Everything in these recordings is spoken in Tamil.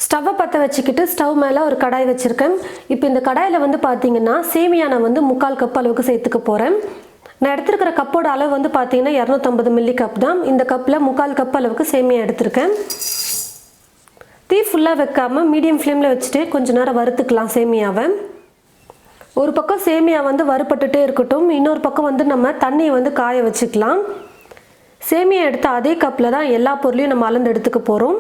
ஸ்டவ்வை பற்ற வச்சுக்கிட்டு ஸ்டவ் மேலே ஒரு கடாய் வச்சுருக்கேன். இப்போ இந்த கடாயில் வந்து பார்த்தீங்கன்னா சேமியா நான் வந்து 3/4 கப் அளவுக்கு சேர்த்துக்க போகிறேன். நான் எடுத்துருக்கிற கப்போட அளவு வந்து பார்த்தீங்கன்னா 250 மில்லி கப் தான். இந்த கப்பில் 3/4 கப் அளவுக்கு சேமியா எடுத்திருக்கேன். தீ ஃபுல்லாக வைக்காமல் மீடியம் ஃப்ளேமில் வச்சுட்டு கொஞ்சம் நேரம் வறுத்துக்கலாம் சேமியாவை. ஒரு பக்கம் சேமியா வந்து வறுபட்டுட்டே இருக்கட்டும், இன்னொரு பக்கம் வந்து நம்ம தண்ணியை வந்து காய வச்சுக்கலாம். சேமியா எடுத்த அதே கப்பில் தான் எல்லா பொருளையும் நம்ம அளந்து எடுத்துக்க போகிறோம்.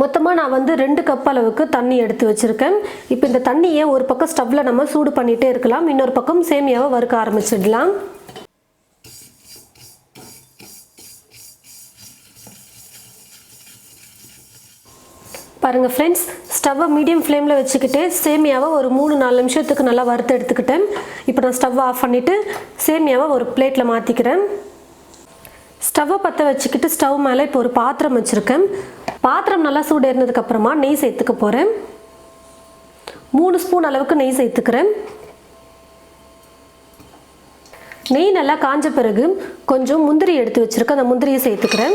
மொத்தமாக நான் வந்து 2 கப் அளவுக்கு தண்ணி எடுத்து வச்சுருக்கேன். இப்போ இந்த தண்ணியை ஒரு பக்கம் ஸ்டவ்வில் நம்ம சூடு பண்ணிகிட்டே இருக்கலாம், இன்னொரு பக்கம் சேமியாவை வறுக்க ஆரம்பிச்சிடலாம். பாருங்கள் ஃப்ரெண்ட்ஸ், ஸ்டவ்வை மீடியம் ஃப்ளேமில் வச்சுக்கிட்டே சேமியாவை ஒரு 3-4 நிமிஷத்துக்கு நல்லா வறுத்து எடுத்துக்கிட்டேன். இப்போ நான் ஸ்டவ்வை ஆஃப் பண்ணிவிட்டு சேமியாவை ஒரு பிளேட்டில் மாற்றிக்கிறேன். ஸ்டவ்வை பற்ற வச்சுக்கிட்டு ஸ்டவ் மேலே இப்போ ஒரு பாத்திரம் வச்சுருக்கேன். பாத்திரம் நல்லா சூடு ஏறினதுக்கப்புறமா நெய் சேர்த்துக்க போகிறேன். 3 ஸ்பூன் அளவுக்கு நெய் சேர்த்துக்கிறேன். நெய் நல்லா காஞ்ச பிறகு கொஞ்சம் முந்திரி எடுத்து வச்சுருக்கேன், அந்த முந்திரியை சேர்த்துக்கிறேன்.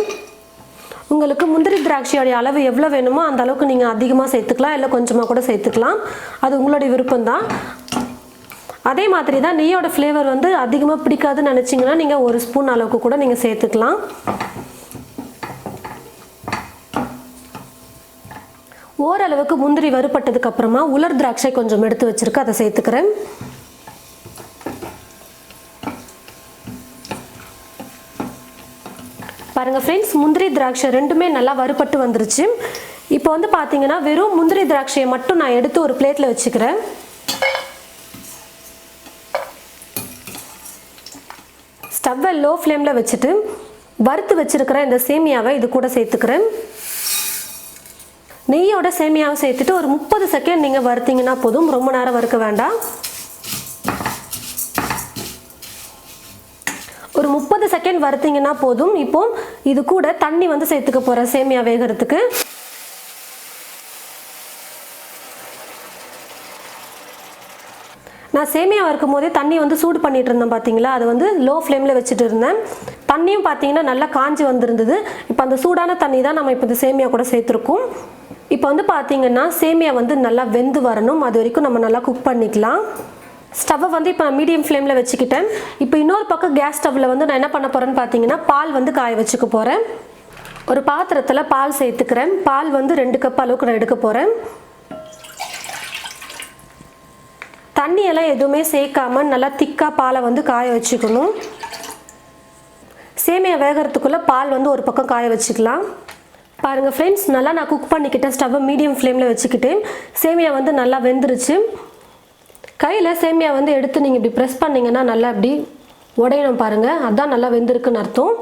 உங்களுக்கு முந்திரி திராட்சையோடைய அளவு எவ்வளோ வேணுமோ அந்த அளவுக்கு நீங்கள் அதிகமாக சேர்த்துக்கலாம், இல்லை கொஞ்சமாக கூட சேர்த்துக்கலாம், அது உங்களுடைய விருப்பம்தான். அதே மாதிரி தான் நெய்யோட ஃப்ளேவர் வந்து அதிகமாக பிடிக்காதுன்னு நினச்சிங்கன்னா நீங்கள் 1 ஸ்பூன் அளவுக்கு கூட நீங்கள் சேர்த்துக்கலாம். ஓரளவுக்கு முந்திரி வறுபட்டதுக்கு அப்புறமா உலர் திராட்சை கொஞ்சம் எடுத்து வச்சிருக்கேன், அதை சேர்த்துக்கிறேன். பாருங்கள் ஃப்ரெண்ட்ஸ், முந்திரி திராட்சை ரெண்டுமே நல்லா வறுபட்டு வந்துருச்சு. இப்போ வந்து பார்த்தீங்கன்னா வெறும் முந்திரி திராட்சையை மட்டும் நான் எடுத்து ஒரு பிளேட்டில் வச்சுக்கிறேன். ஸ்டவ்வை லோ ஃப்ளேமில் வச்சுட்டு வறுத்து வச்சுருக்கிற இந்த சேமியாவை இது கூட சேர்த்துக்கிறேன். நெய்யோட சேமியாவை சேர்த்துட்டு ஒரு 30 செகண்ட் நீங்கள் வறுத்தீங்கன்னா போதும், ரொம்ப நேரம் வறுக்க வேண்டாம். ஒரு 30 செகண்ட் வறுத்தீங்கன்னா போதும். இப்போ இது கூட தண்ணி வந்து சேர்த்துக்க போகிறேன் சேமியா வேகிறதுக்கு. நான் சேமியா வறுக்கும் போதே தண்ணி வந்து சூடு பண்ணிட்டு இருந்தேன் பார்த்தீங்களா, அது வந்து லோ ஃப்ளேமில் வச்சுட்டு இருந்தேன். தண்ணியும் பார்த்தீங்கன்னா நல்லா காஞ்சி வந்திருந்தது. இப்போ அந்த சூடான தண்ணி தான் நம்ம இப்போ இந்த சேமியா கூட சேர்த்துருக்கோம். இப்போ வந்து பார்த்தீங்கன்னா சேமியா வந்து நல்லா வெந்து வரணும், அது வரைக்கும் நம்ம நல்லா குக் பண்ணிக்கலாம். ஸ்டவ்வை வந்து இப்போ நான் மீடியம் ஃப்ளேமில் வச்சுக்கிட்டேன். இப்போ இன்னொரு பக்கம் கேஸ் ஸ்டவ்வில் வந்து நான் என்ன பண்ண போகிறேன்னு பார்த்தீங்கன்னா பால் வந்து காய வச்சுக்க போகிறேன். ஒரு பாத்திரத்தில் பால் சேர்த்துக்கிறேன். பால் வந்து 2 கப் அளவுக்கு நான் எடுக்க போகிறேன். தண்ணியெல்லாம் எதுவுமே சேர்க்காம நல்லா திக்காக பாலை வந்து காய வச்சுக்கணும். சேமியா வேகிறதுக்குள்ளே பால் வந்து ஒரு பக்கம் காய வச்சுக்கலாம். பாருங்கள் ஃப்ரெண்ட்ஸ், நல்லா நான் குக் பண்ணிக்கிட்டேன். ஸ்டவ்வை மீடியம் ஃப்ளேமில் வச்சுக்கிட்டேன். சேமியா வந்து நல்லா வெந்துருச்சு. கையில் சேமியா வந்து எடுத்து நீங்கள் இப்படி ப்ரெஸ் பண்ணிங்கன்னா நல்லா இப்படி உடையணும் பாருங்கள், அதுதான் நல்லா வெந்திருக்குன்னு அர்த்தம்.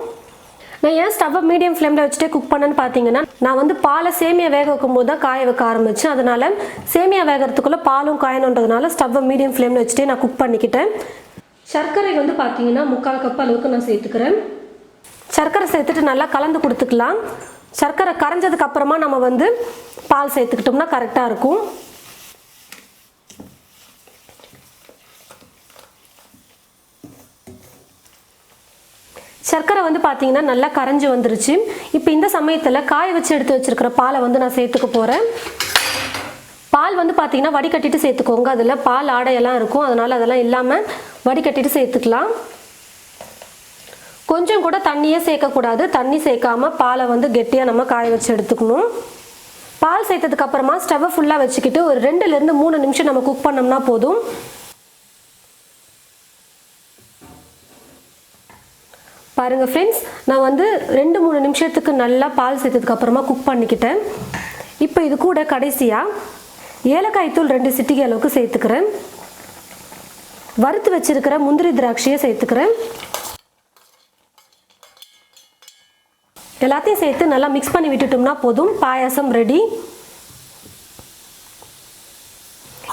நான் ஏன் ஸ்டவ்வை மீடியம் ஃப்ளேமில் வச்சுட்டே குக் பண்ணேன்னு பார்த்தீங்கன்னா, நான் வந்து பாலை சேமியா வேக வைக்கும் போது தான் காய வைக்க ஆரம்பித்தேன். அதனால் சேமியா வேகிறதுக்குள்ளே பாலும் காயணுன்றதுனால ஸ்டவ்வை மீடியம் ஃப்ளேமில் வச்சுட்டே நான் குக் பண்ணிக்கிட்டேன். சர்க்கரை வந்து பார்த்தீங்கன்னா 3/4 கப் அளவுக்கு நான் சேர்த்துக்கிறேன். சர்க்கரை சேர்த்துட்டு நல்லா கலந்து கொடுத்துக்கலாம். சர்க்கரை கரைஞ்சதுக்கு அப்புறமா நம்ம வந்து பால் சேர்த்துக்கிட்டோம்னா கரெக்டாக இருக்கும். சர்க்கரை வந்து பார்த்தீங்கன்னா நல்லா கரைஞ்சி வந்துருச்சு. இப்போ இந்த சமயத்தில் காய வச்சு எடுத்து வச்சுருக்கிற பாலை வந்து நான் சேர்த்துக்க போகிறேன். பால் வந்து பார்த்தீங்கன்னா வடிகட்டிட்டு சேர்த்துக்கோங்க, அதில் பால் ஆடையெல்லாம் இருக்கும், அதனால் அதெல்லாம் இல்லாமல் வடிகட்டிட்டு சேர்த்துக்கலாம். கொஞ்சம் கூட தண்ணியே சேர்க்கக்கூடாது, தண்ணி சேர்க்காம பாலை வந்து கெட்டியாக நம்ம காய வச்சு எடுத்துக்கணும். பால் சேர்த்ததுக்கு அப்புறமா ஸ்டவ்வை ஃபுல்லாக வச்சுக்கிட்டு ஒரு 2-3 நிமிஷம் நம்ம குக் பண்ணோம்னா போதும். பாருங்கள் ஃப்ரெண்ட்ஸ், நான் வந்து 2-3 நிமிஷத்துக்கு நல்லா பால் சேர்த்ததுக்கு அப்புறமா குக் பண்ணிக்கிட்டேன். இப்போ இது கூட கடைசியாக ஏலக்காய் தூள் 2 சிட்டிகை அளவுக்கு சேர்த்துக்கிறேன். வறுத்து வச்சிருக்கிற முந்திரி திராட்சையை சேர்த்துக்கிறேன். எல்லாத்தையும் சேர்த்து நல்லா மிக்ஸ் பண்ணி விட்டுட்டோம்னா போதும், பாயாசம் ரெடி.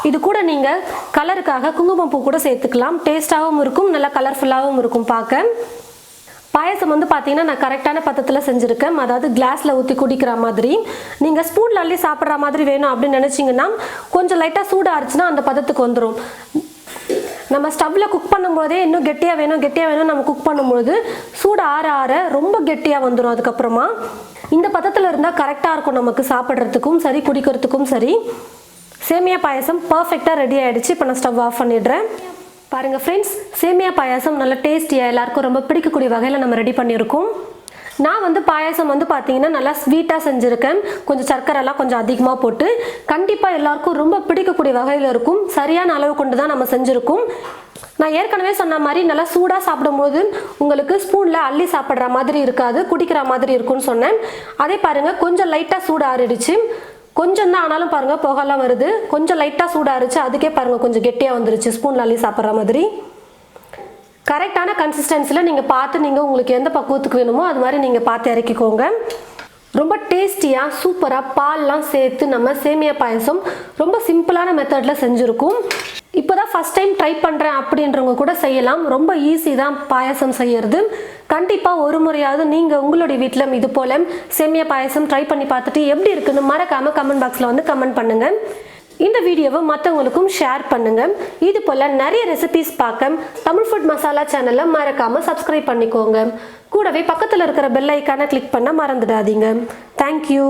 இது கூட நீங்கள் கலருக்காக குங்குமப்பூ கூட சேர்த்துக்கலாம், டேஸ்ட்டாகவும் இருக்கும், நல்லா கலர்ஃபுல்லாகவும் இருக்கும் பார்க்க. பாயசம் வந்து பார்த்தீங்கன்னா நான் கரெக்டான பதத்தில் செஞ்சுருக்கேன், அதாவது கிளாஸில் ஊற்றி குடிக்கிற மாதிரி. நீங்கள் ஸ்பூனில் அள்ளி சாப்பிட்ற மாதிரி வேணும் அப்படின்னு நினச்சிங்கன்னா கொஞ்சம் லைட்டாக சூடாக இருந்துச்சுன்னா அந்த பதத்துக்கு வந்துடும். நம்ம ஸ்டவ்வில் குக் பண்ணும்போதே இன்னும் கெட்டியாக வேணும் நம்ம குக் பண்ணும்போது சூடு ஆற ஆற ரொம்ப கெட்டியாக வந்துடும். அதுக்கப்புறமா இந்த பதத்தில் இருந்தால் கரெக்டாக இருக்கும் நமக்கு சாப்பிட்றதுக்கும் சரி குடிக்கிறதுக்கும் சரி. சேமியா பாயாசம் பர்ஃபெக்டாக ரெடி ஆகிடுச்சு. இப்போ நான் ஸ்டவ் ஆஃப் பண்ணிடுறேன். பாருங்கள் ஃப்ரெண்ட்ஸ், சேமியா பாயாசம் நல்லா டேஸ்டியாக எல்லாருக்கும் ரொம்ப பிடிக்கக்கூடிய வகையில் நம்ம ரெடி பண்ணியிருக்கோம். நான் பாயாசம் பார்த்தீங்கன்னா நல்லா ஸ்வீட்டாக செஞ்சுருக்கேன். கொஞ்சம் சர்க்கரைலாம் கொஞ்சம் அதிகமாக போட்டு கண்டிப்பாக எல்லாருக்கும் ரொம்ப பிடிக்கக்கூடிய வகையில் இருக்கும். சரியான அளவு கொண்டு தான் நம்ம செஞ்சுருக்கோம். நான் ஏற்கனவே சொன்ன மாதிரி நல்லா சூடாக சாப்பிடும்போது உங்களுக்கு ஸ்பூனில் அள்ளி சாப்பிட்ற மாதிரி இருக்காது, குடிக்கிற மாதிரி இருக்கும்னு சொன்னேன். அதே பாருங்கள், கொஞ்சம் லைட்டாக சூடு ஆறிடுச்சு. கொஞ்சம் தான் ஆனாலும் பாருங்கள் புகைலாம் வருது. கொஞ்சம் லைட்டாக சூடாகிடுச்சு, அதுக்கே பாருங்கள் கொஞ்சம் கெட்டியாக வந்துருச்சு, ஸ்பூனில் அள்ளி சாப்பிட்ற மாதிரி. கரெக்டான கன்சிஸ்டன்சியில் நீங்கள் பார்த்து உங்களுக்கு எந்த பக்குவத்துக்கு வேணுமோ அது மாதிரி நீங்கள் பார்த்து இறக்கிக்கோங்க. ரொம்ப டேஸ்டியாக சூப்பராக பால்லாம் சேர்த்து நம்ம சேமியா பாயசம் ரொம்ப சிம்பிளான மெத்தடில் செஞ்சுருக்கோம். இப்போ தான் ஃபஸ்ட் டைம் ட்ரை பண்ணுறேன் அப்படின்றவங்க கூட செய்யலாம். ரொம்ப ஈஸி தான் பாயசம் செய்யறது. கண்டிப்பாக ஒரு முறையாவது நீங்கள் உங்களுடைய வீட்டில் இது போல் சேமியா பாயசம் ட்ரை பண்ணி பார்த்துட்டு எப்படி இருக்குன்னு மறக்காமல் கமெண்ட் பாக்ஸில் கமெண்ட் பண்ணுங்கள். இந்த வீடியோவை மற்றவங்களுக்கும் ஷேர் பண்ணுங்கள். இது போல் நிறைய ரெசிபிஸ் பார்க்க தமிழ் ஃபுட் மசாலா சேனலை மறக்காமல் சப்ஸ்கிரைப் பண்ணிக்கோங்க. கூடவே பக்கத்தில் இருக்கிற பெல் ஐக்கானை கிளிக் பண்ண மறந்துடாதீங்க. தேங்க்யூ.